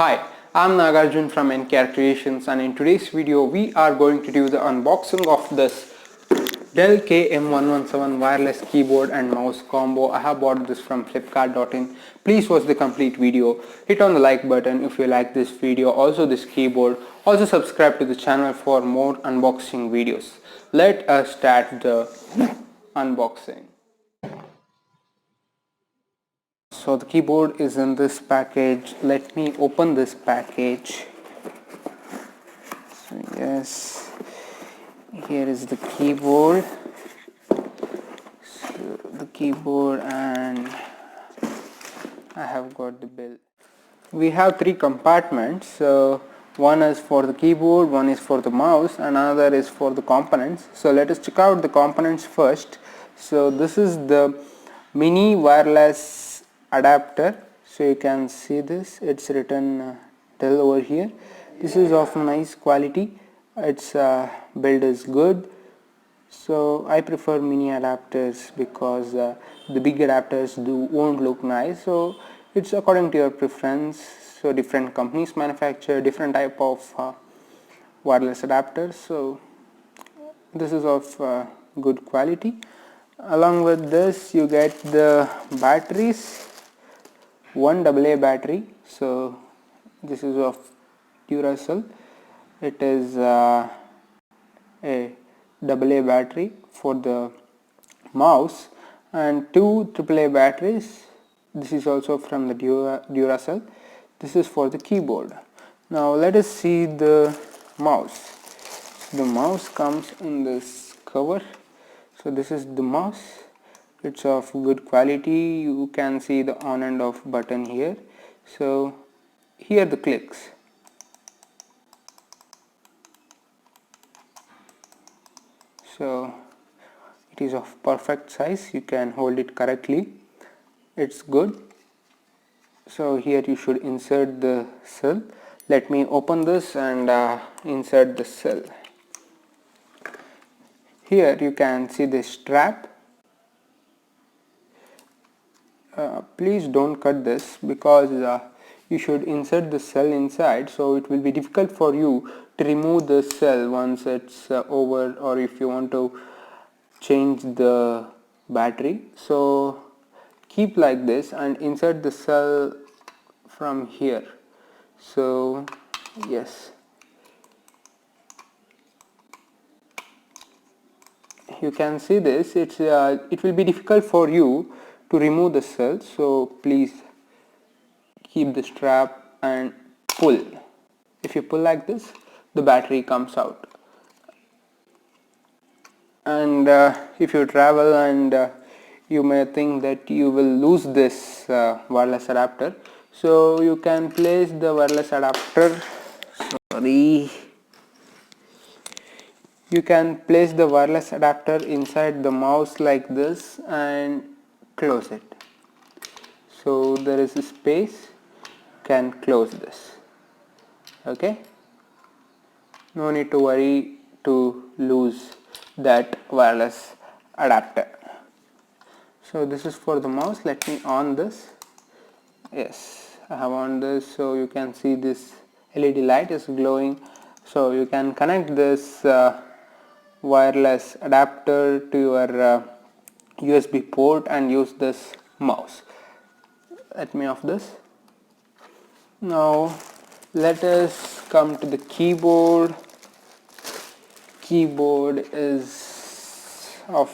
Hi, I'm Nagarjun from NKR Creations, and in today's video we are going to do the unboxing of this Dell KM117 wireless keyboard and mouse combo. I have bought this from flipkart.in. Please watch the complete video. Hit on the like button if you like this video, also this keyboard. Also subscribe to the channel for more unboxing videos. Let us start the unboxing. So the keyboard is in this package. Let me open this package. So yes, here is the keyboard. So the keyboard, and I have got the bill. We have three compartments. So one is for the keyboard, one is for the mouse, and another is for the components. So let us check out the components first. So this is the mini wireless adapter. So you can see this, it's written Dell over here. This is of nice quality. Its build is good. So I prefer mini adapters because the big adapters won't look nice. So it's according to your preference. So different companies manufacture different type of wireless adapters. So this is of good quality. Along with this you get the batteries, one AA battery. So this is of Duracell. It is a AA battery for the mouse, and two AAA batteries. This is also from the Duracell. This is for the keyboard. Now let us see the mouse. The mouse comes in this cover. So this is the mouse. It's of good quality. You can see the on and off button here. So here the clicks. So it is of perfect size. You can hold it correctly. It's good. So here you should insert the cell. Let me open this and insert the cell. Here you can see the strap. Please don't cut this because you should insert the cell inside, so it will be difficult for you to remove the cell once it's over, or if you want to change the battery. So keep like this and insert the cell from here. So yes, you can see this. It will be difficult for you to remove the cell, so please keep the strap and pull. If you pull like this, the battery comes out. And if you travel and you may think that you will lose this wireless adapter, so you can place the wireless adapter, you can place the wireless adapter inside the mouse like this and close it. So there is a space, can close this. Okay, no need to worry to lose that wireless adapter. So this is for the mouse. Let me on this. Yes, I have on this. So you can see this LED light is glowing. So you can connect this wireless adapter to your USB port and use this mouse. Let me off this. Now let us come to the keyboard. Keyboard is of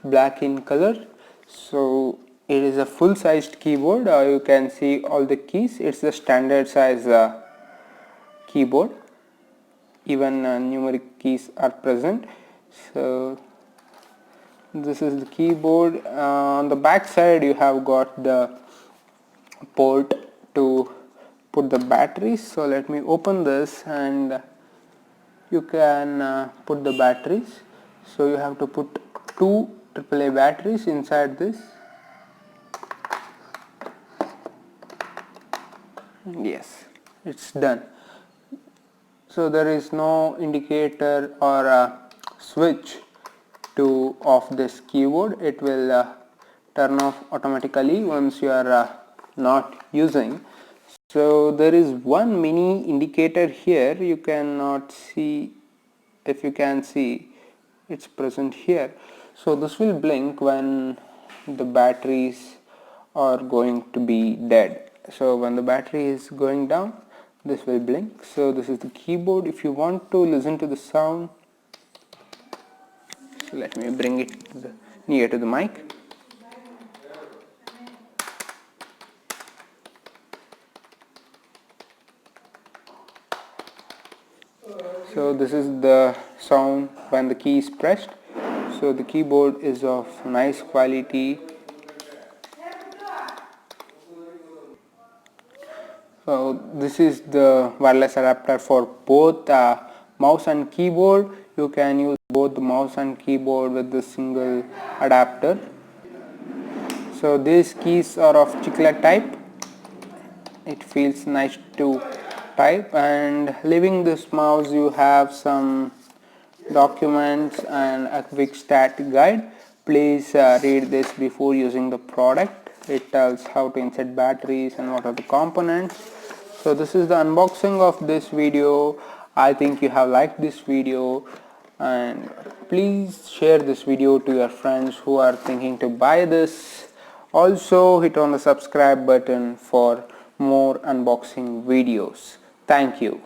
black in color. So it is a full-sized keyboard. You can see all the keys. It's the standard size keyboard. Even numeric keys are present. So this is the keyboard. On the back side you have got the port to put the batteries. So let me open this and you can put the batteries. So you have to put two AAA batteries inside this. Yes, it's done. So there is no indicator or a switch to off this keyboard. It will turn off automatically once you are not using. So there is one mini indicator here. You cannot see, if you can see, it's present here. So this will blink when the batteries are going to be dead. So when the battery is going down, this will blink. So this is the keyboard. If you want to listen to the sound, so let me bring it near to the mic. So this is the sound when the key is pressed. So the keyboard is of nice quality. So this is the wireless adapter for both mouse and keyboard. You can use both the mouse and keyboard with the single adapter. So these keys are of chiclet type. It feels nice to type, and leaving this mouse you have some documents and a quick start guide. Please read this before using the product. It tells how to insert batteries and what are the components. So this is the unboxing of this video. I think you have liked this video, and please share this video to your friends who are thinking to buy this. Also hit on the subscribe button for more unboxing videos. Thank you.